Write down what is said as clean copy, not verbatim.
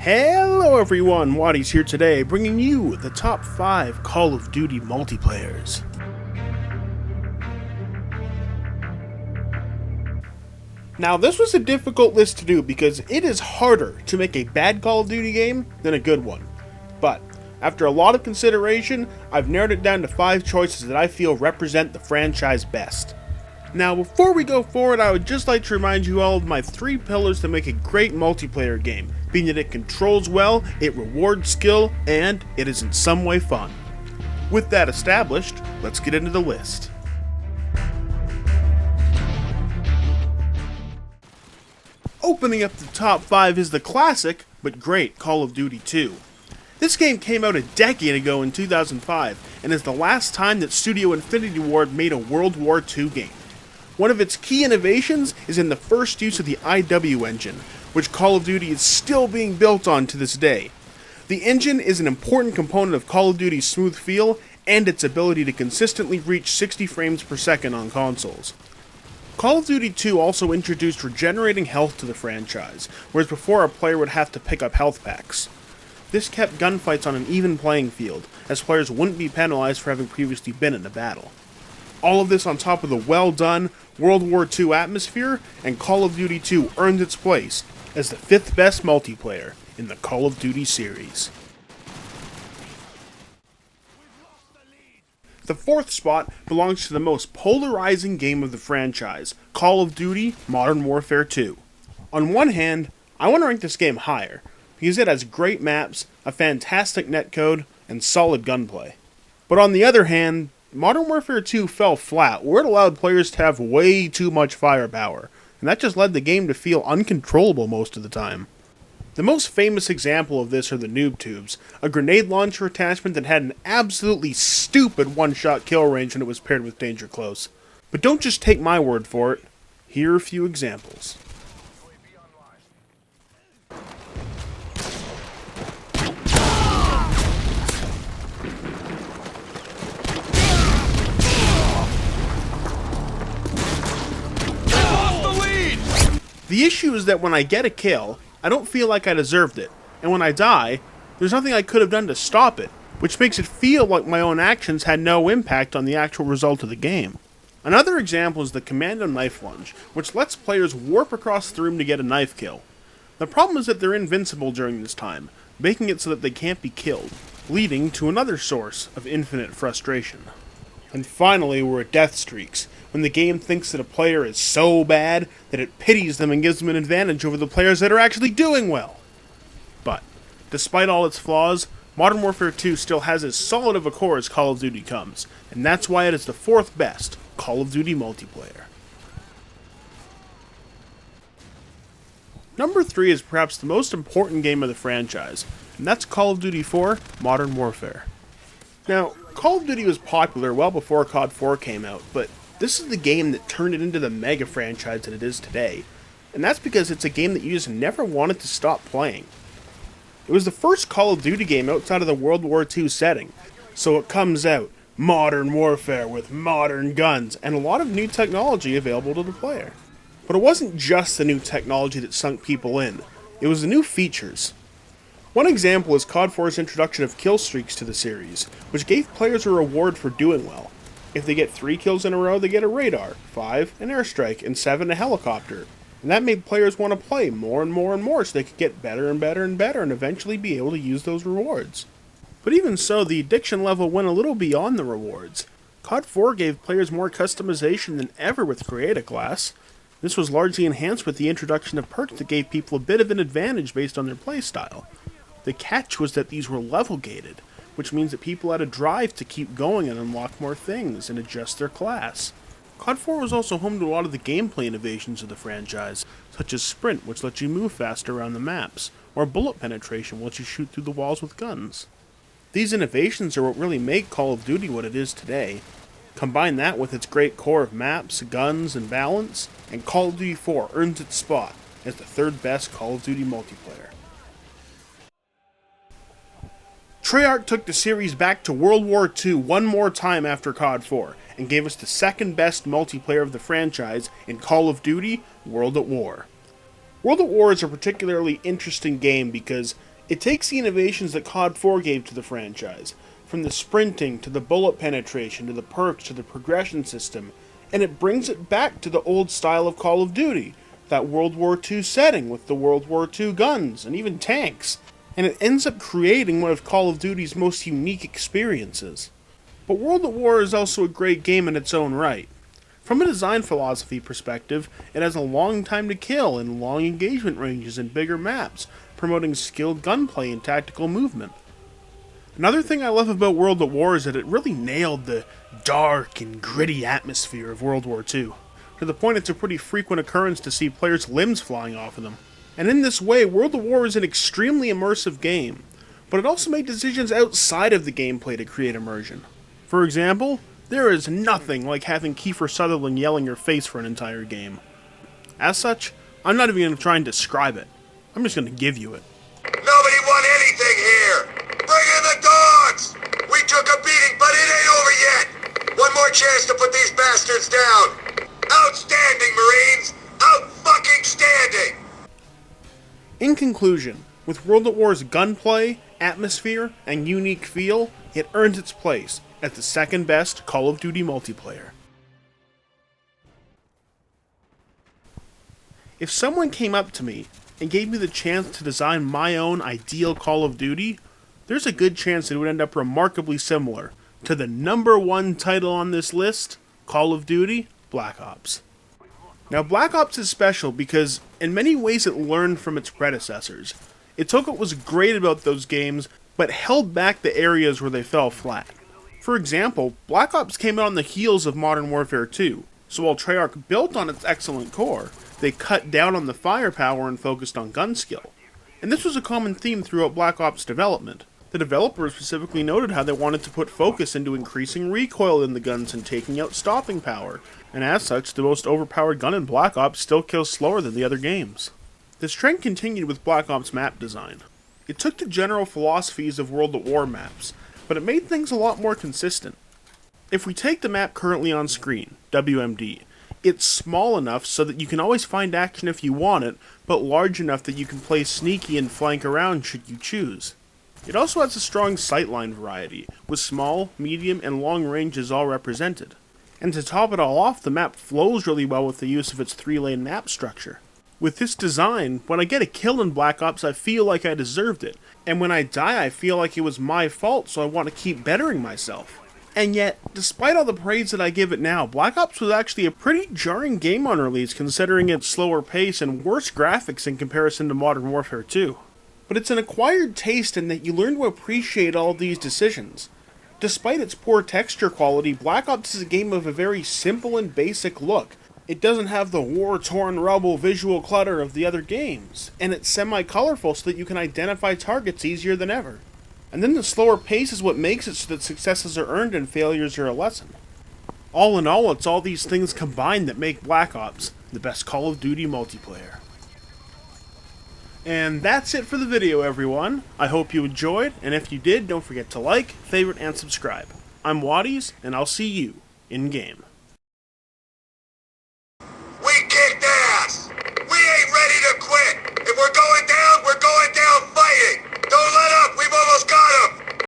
Hello everyone, Watties here today, bringing you the top 5 Call of Duty multiplayers. Now this was a difficult list to do because it is harder to make a bad Call of Duty game than a good one. But, after a lot of consideration, I've narrowed it down to 5 choices that I feel represent the franchise best. Now, before we go forward, I would just like to remind you all of my 3 pillars that make a great multiplayer game, being that it controls well, it rewards skill, and it is in some way fun. With that established, let's get into the list. Opening up the top 5 is the classic, but great Call of Duty 2. This game came out a decade ago in 2005, and is the last time that Studio Infinity Ward made a World War II game. One of its key innovations is in the first use of the IW engine, which Call of Duty is still being built on to this day. The engine is an important component of Call of Duty's smooth feel and its ability to consistently reach 60 frames per second on consoles. Call of Duty 2 also introduced regenerating health to the franchise, whereas before a player would have to pick up health packs. This kept gunfights on an even playing field, as players wouldn't be penalized for having previously been in a battle. All of this on top of the well-done World War II atmosphere, and Call of Duty 2 earned its place as the 5th best multiplayer in the Call of Duty series. The 4th spot belongs to the most polarizing game of the franchise, Call of Duty Modern Warfare 2. On one hand, I want to rank this game higher, because it has great maps, a fantastic netcode, and solid gunplay. But on the other hand, Modern Warfare 2 fell flat, where it allowed players to have way too much firepower, and that just led the game to feel uncontrollable most of the time. The most famous example of this are the noob tubes, a grenade launcher attachment that had an absolutely stupid one-shot kill range when it was paired with Danger Close. But don't just take my word for it, here are a few examples. The issue is that when I get a kill, I don't feel like I deserved it, and when I die, there's nothing I could have done to stop it, which makes it feel like my own actions had no impact on the actual result of the game. Another example is the Commando Knife Lunge, which lets players warp across the room to get a knife kill. The problem is that they're invincible during this time, making it so that they can't be killed, leading to another source of infinite frustration. And finally, we're at death streaks, when the game thinks that a player is so bad that it pities them and gives them an advantage over the players that are actually doing well. But, despite all its flaws, Modern Warfare 2 still has as solid of a core as Call of Duty comes, and that's why it is the 4th best Call of Duty multiplayer. Number 3 is perhaps the most important game of the franchise, and that's Call of Duty 4 Modern Warfare. Now, Call of Duty was popular well before COD 4 came out, but this is the game that turned it into the mega franchise that it is today, and that's because it's a game that you just never wanted to stop playing. It was the first Call of Duty game outside of the World War II setting, so it comes out, modern warfare with modern guns, and a lot of new technology available to the player. But it wasn't just the new technology that sunk people in, it was the new features. One example is COD 4's introduction of kill streaks to the series, which gave players a reward for doing well. If they get 3 kills in a row, they get a radar, 5 an airstrike, and 7 a helicopter. And that made players want to play more and more and more so they could get better and better and better and eventually be able to use those rewards. But even so, the addiction level went a little beyond the rewards. COD 4 gave players more customization than ever with Create a Class. This was largely enhanced with the introduction of perks that gave people a bit of an advantage based on their playstyle. The catch was that these were level gated, which means that people had a drive to keep going and unlock more things and adjust their class. COD 4 was also home to a lot of the gameplay innovations of the franchise, such as Sprint, which lets you move faster around the maps, or Bullet Penetration, which lets you shoot through the walls with guns. These innovations are what really make Call of Duty what it is today. Combine that with its great core of maps, guns, and balance, and Call of Duty 4 earns its spot as the 3rd best Call of Duty multiplayer. Treyarch took the series back to World War II one more time after COD 4, and gave us the 2nd best multiplayer of the franchise in Call of Duty World at War. World at War is a particularly interesting game because It takes the innovations that COD 4 gave to the franchise, from the sprinting to the bullet penetration to the perks to the progression system, and it brings it back to the old style of Call of Duty, that World War II setting with the World War II guns and even tanks, and it ends up creating one of Call of Duty's most unique experiences. But World at War is also a great game in its own right. From a design philosophy perspective, it has a long time to kill and long engagement ranges and bigger maps, promoting skilled gunplay and tactical movement. Another thing I love about World at War is that it really nailed the dark and gritty atmosphere of World War II, to the point it's a pretty frequent occurrence to see players' limbs flying off of them. And in this way, World at War is an extremely immersive game, but it also made decisions outside of the gameplay to create immersion. For example, there is nothing like having Kiefer Sutherland yell in your face for an entire game. As such, I'm not even going to try and describe it. I'm just going to give you it. Nobody won anything here! Bring in the dogs! We took a beating, but it ain't over yet! One more chance to put these bastards down! Outstanding, Marines! Out-fucking-standing! In conclusion, with World at War's gunplay, atmosphere, and unique feel, it earns its place as the second best Call of Duty multiplayer. If someone came up to me and gave me the chance to design my own ideal Call of Duty, there's a good chance it would end up remarkably similar to the #1 title on this list, Call of Duty Black Ops. Now, Black Ops is special because in many ways it learned from its predecessors. It took what was great about those games, but held back the areas where they fell flat. For example, Black Ops came out on the heels of Modern Warfare 2, so while Treyarch built on its excellent core, they cut down on the firepower and focused on gun skill. And this was a common theme throughout Black Ops development. The developers specifically noted how they wanted to put focus into increasing recoil in the guns and taking out stopping power, and as such, the most overpowered gun in Black Ops still kills slower than the other games. This trend continued with Black Ops map design. It took the general philosophies of World at War maps, but it made things a lot more consistent. If we take the map currently on screen, WMD, it's small enough so that you can always find action if you want it, but large enough that you can play sneaky and flank around should you choose. It also has a strong sightline variety, with small, medium, and long ranges all represented. And to top it all off, the map flows really well with the use of its 3-lane map structure. With this design, when I get a kill in Black Ops, I feel like I deserved it, and when I die, I feel like it was my fault, so I want to keep bettering myself. And yet, despite all the praise that I give it now, Black Ops was actually a pretty jarring game on release considering its slower pace and worse graphics in comparison to Modern Warfare 2. But it's an acquired taste in that you learn to appreciate all these decisions. Despite its poor texture quality, Black Ops is a game of a very simple and basic look. It doesn't have the war-torn rubble visual clutter of the other games, and it's semi-colorful so that you can identify targets easier than ever. And then the slower pace is what makes it so that successes are earned and failures are a lesson. All in all, it's all these things combined that make Black Ops the best Call of Duty multiplayer. And that's it for the video, everyone. I hope you enjoyed, and if you did, don't forget to like, favorite, and subscribe. I'm Watties, and I'll see you in-game.